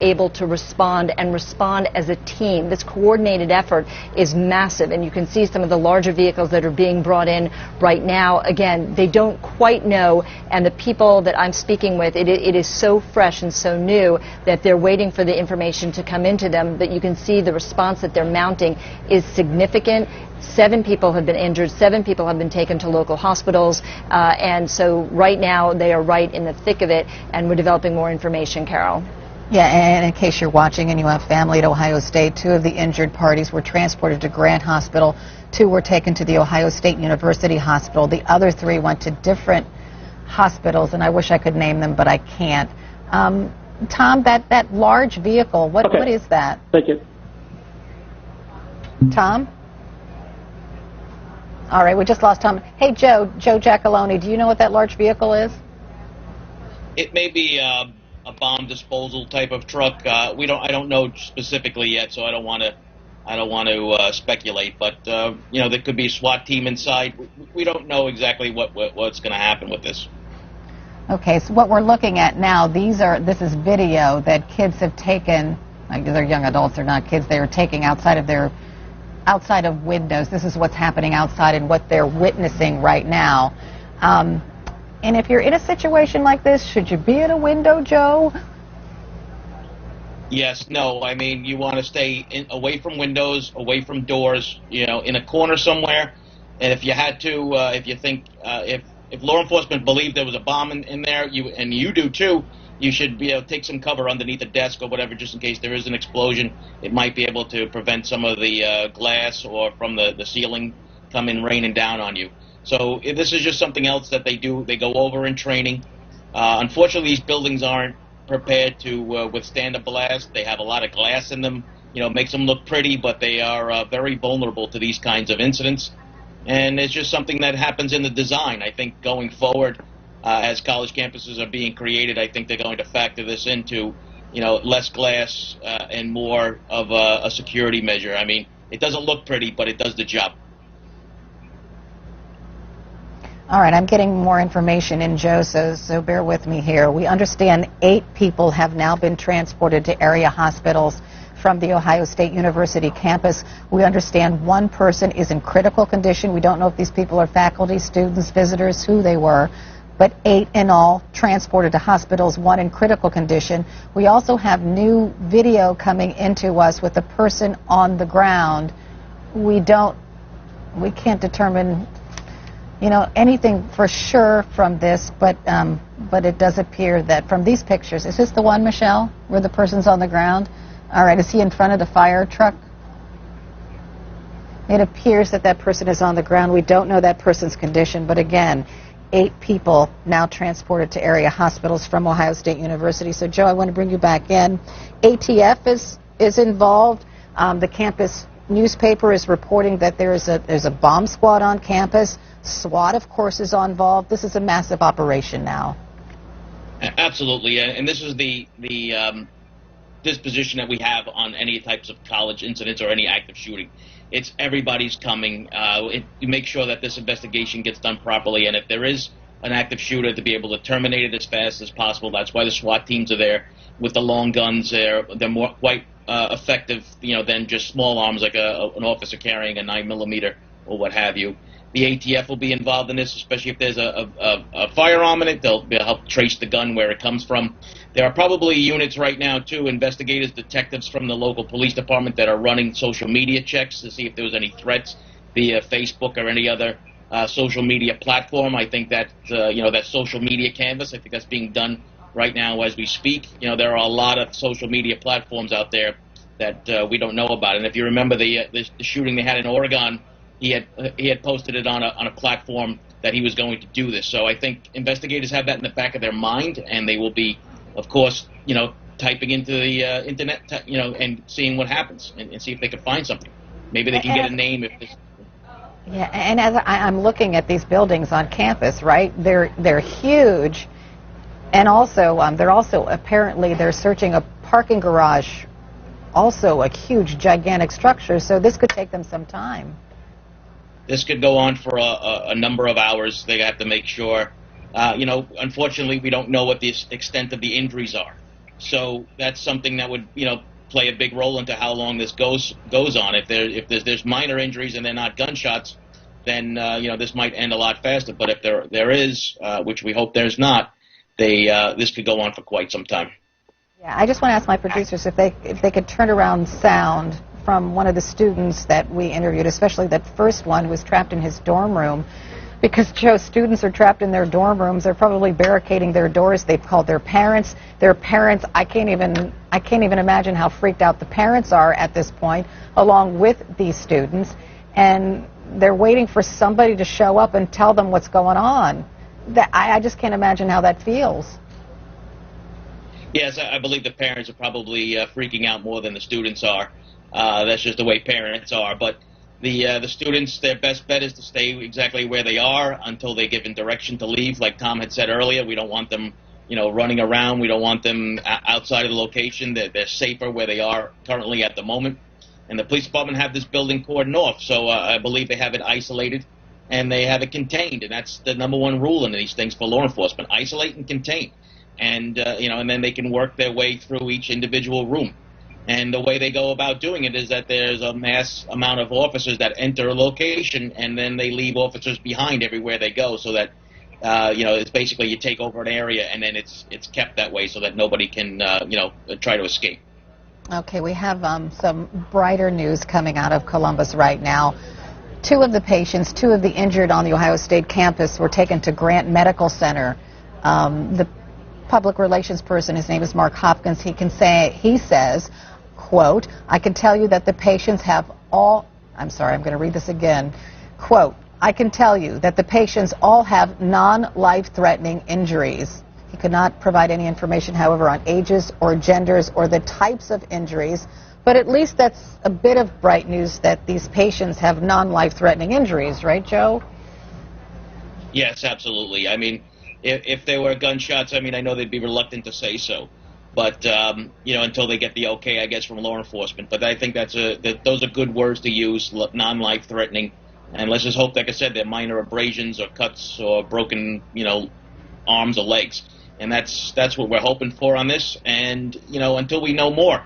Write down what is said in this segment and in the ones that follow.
able to respond and respond as a team. This coordinated effort is massive, and you can see some of the larger vehicles that are being brought in right now. Again, they don't quite know, and the people that I'm speaking with, it is so fresh and so new that they're waiting for the information to come into them, but you can see the response that they're mounting is significant. 7 people have been injured, 7 people have been taken to local hospitals, and so right now they are right in the thick of it, and we're developing more information, Carol. Yeah, and in case you're watching and you have family at Ohio State, 2 of the injured parties were transported to Grant Hospital, 2 were taken to the Ohio State University Hospital. The other 3 went to different hospitals, and I wish I could name them, but I can't. Tom, that large vehicle, what is that? Thank you. Tom? All right, we just lost Tom. Hey, Joe Giacalone, do you know what that large vehicle is? It may be a bomb disposal type of truck. I don't know specifically yet, so I don't want to speculate. But you know, there could be a SWAT team inside. We don't know exactly what's going to happen with this. Okay, so what we're looking at now, this is video that kids have taken. Like, they're young adults, they're not kids. They are taking outside of windows. This is what's happening outside and what they're witnessing right now. And if you're in a situation like this, should you be at a window, Joe? Yes, no. I mean, you want to stay away from windows, away from doors, you know, in a corner somewhere. And if you had to, if you think, if law enforcement believed there was a bomb in there, and you do too, you should be able to take some cover underneath a desk or whatever, just in case there is an explosion. It might be able to prevent some of the glass or from the ceiling coming raining down on you. So this is just something else that they do. They go over in training. Unfortunately, these buildings aren't prepared to withstand a blast. They have a lot of glass in them. You know, it makes them look pretty, but they are very vulnerable to these kinds of incidents. And it's just something that happens in the design. I think going forward, as college campuses are being created, I think they're going to factor this into, you know, less glass and more of a security measure. I mean, it doesn't look pretty, but it does the job. All right, I'm getting more information in, Joe, so bear with me here. We understand 8 people have now been transported to area hospitals from the Ohio State University campus. We understand 1 person is in critical condition. We don't know if these people are faculty, students, visitors, who they were, but 8 in all transported to hospitals, 1 in critical condition. We also have new video coming into us with a person on the ground. We can't determine, you know, anything for sure from this, but it does appear that from these pictures, is this the one, Michelle, where the person's on the ground? All right, is he in front of the fire truck? It appears that that person is on the ground. We don't know that person's condition, but again, 8 people now transported to area hospitals from Ohio State University. So, Joe, I want to bring you back in. ATF is involved. The campus newspaper is reporting that there's a bomb squad on campus. SWAT, of course, is involved. This is a massive operation now. Absolutely, and this is the disposition that we have on any types of college incidents or any active shooting. It's everybody's coming. You make sure that this investigation gets done properly, and if there is an active shooter, to be able to terminate it as fast as possible. That's why the SWAT teams are there with the long guns. They're more quite effective, you know, than just small arms like an officer carrying a 9mm or what have you. The ATF will be involved in this, especially if there's a firearm in it. They'll help trace the gun where it comes from. There are probably units right now, too, investigators, detectives from the local police department that are running social media checks to see if there was any threats via Facebook or any other social media platform. I think that, you know, that social media canvas, I think that's being done right now as we speak. You know, there are a lot of social media platforms out there that we don't know about. And if you remember the shooting they had in Oregon, he had posted it on a platform that he was going to do this. So I think investigators have that in the back of their mind, and they will be, of course, you know, typing into the internet, you know, and seeing what happens and see if they can find something. Maybe they can get a name if this. Yeah, and as I'm looking at these buildings on campus, right? They're huge, and also apparently they're searching a parking garage, also a huge, gigantic structure. So this could take them some time. This could go on for a number of hours. They have to make sure. You know, unfortunately, we don't know what the extent of the injuries are. So that's something that would, play a big role into how long this goes on. If there's minor injuries and they're not gunshots, then this might end a lot faster. But if there is, which we hope there's not, this could go on for quite some time. Yeah, I just want to ask my producers if they could turn around sound from one of the students that we interviewed, especially that first one who was trapped in his dorm room. Because, Joe, students are trapped in their dorm rooms. They're probably barricading their doors. They've called their parents. I can't even imagine how freaked out the parents are at this point, along with these students. And they're waiting for somebody to show up and tell them what's going on. I just can't imagine how that feels. Yes, I believe the parents are probably freaking out more than the students are. That's just the way parents are. But the students, their best bet is to stay exactly where they are until they're given direction to leave. Like Tom had said earlier, we don't want them, running around. We don't want them outside of the location. They're safer where they are currently at the moment. And the police department have this building cordoned off, so I believe they have it isolated and they have it contained. And that's the number one rule in these things for law enforcement: isolate and contain. And and then they can work their way through each individual room. And the way they go about doing it is that there's a mass amount of officers that enter a location, and then they leave officers behind everywhere they go, so that it's basically you take over an area, and then it's kept that way so that nobody can try to escape. Okay, we have some brighter news coming out of Columbus right now. Two of the injured on the Ohio State campus were taken to Grant Medical Center. The public relations person, his name is Mark Hopkins, he says, quote, "I can tell you that the patients have all," I'm sorry, I'm going to read this again, quote, "I can tell you that the patients all have non-life-threatening injuries." He could not provide any information, however, on ages or genders or the types of injuries, but at least that's a bit of bright news that these patients have non-life-threatening injuries, right, Joe? Yes, absolutely. I mean, if there were gunshots, I know they'd be reluctant to say so. But, until they get the okay, I guess, from law enforcement. But I think those are good words to use, non-life-threatening. And let's just hope, like I said, they're minor abrasions or cuts or broken, arms or legs. And that's what we're hoping for on this. And, until we know more.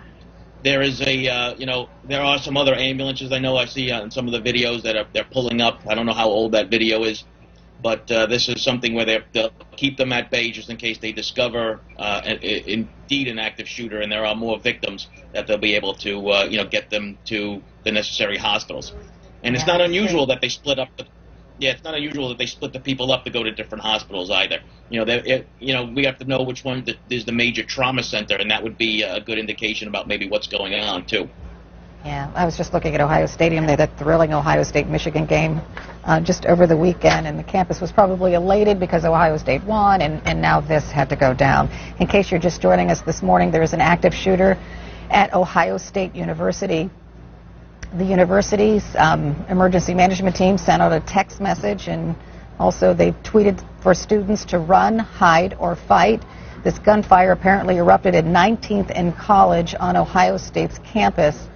There is there are some other ambulances I see on some of the videos that they're pulling up. I don't know how old that video is. But this is something where they'll keep them at bay just in case they discover indeed an active shooter and there are more victims, that they'll be able to get them to the necessary hospitals. And it's not unusual that they split up. It's not unusual that they split the people up to go to different hospitals either. We have to know which one is the major trauma center, and that would be a good indication about maybe what's going on too. Yeah, I was just looking at Ohio Stadium. They had that thrilling Ohio State-Michigan game just over the weekend, and the campus was probably elated because Ohio State won, and now this had to go down. In case you're just joining us this morning, there is an active shooter at Ohio State University. The university's emergency management team sent out a text message, and also they tweeted for students to run, hide, or fight. This gunfire apparently erupted at 19th and College on Ohio State's campus.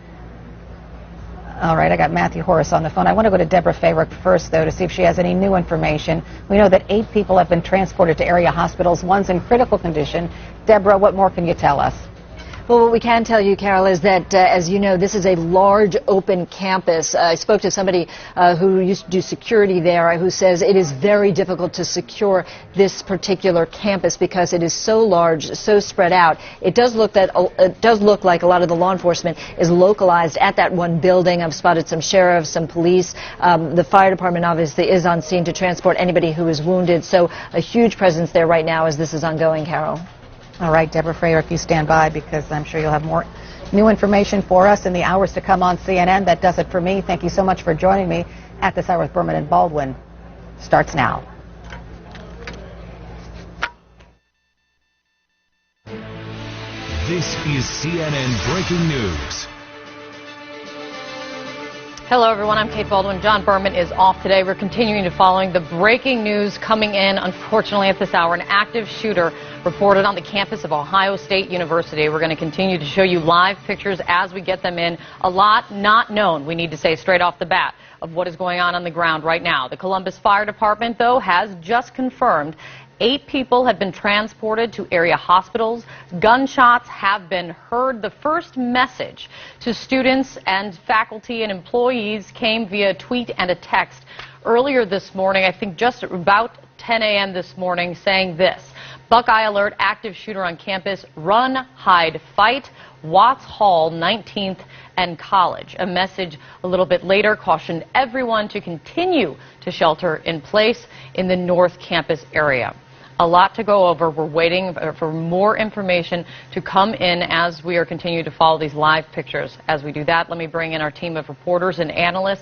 All right, I got Matthew Horace on the phone. I want to go to Deborah Fayrick first, though, to see if she has any new information. We know that 8 people have been transported to area hospitals. One's in critical condition. Deborah, what more can you tell us? Well, what we can tell you, Carol, is that, as you know, this is a large open campus. I spoke to somebody who used to do security there who says it is very difficult to secure this particular campus because it is so large, so spread out. It does look like a lot of the law enforcement is localized at that one building. I've spotted some sheriffs, some police. The fire department obviously is on scene to transport anybody who is wounded. So a huge presence there right now as this is ongoing, Carol. All right, Deborah Fayrick, you stand by because I'm sure you'll have more new information for us in the hours to come on CNN. That does it for me. Thank you so much for joining me at This Hour with Berman and Baldwin. Starts now. This is CNN Breaking News. Hello, everyone. I'm Kate Baldwin. John Berman is off today. We're continuing to following the breaking news coming in, unfortunately, at this hour. An active shooter reported on the campus of Ohio State University. We're going to continue to show you live pictures as we get them in. A lot not known, we need to say straight off the bat, of what is going on the ground right now. The Columbus Fire Department, though, has just confirmed 8 people have been transported to area hospitals. Gunshots have been heard. The first message to students and faculty and employees came via tweet and a text earlier this morning, I think just about 10 a.m. this morning, saying this: Buckeye alert, active shooter on campus, run, hide, fight, Watts Hall, 19th and College. A message a little bit later cautioned everyone to continue to shelter in place in the North Campus area. A lot to go over. We're waiting for more information to come in as we are continuing to follow these live pictures. As we do that, let me bring in our team of reporters and analysts.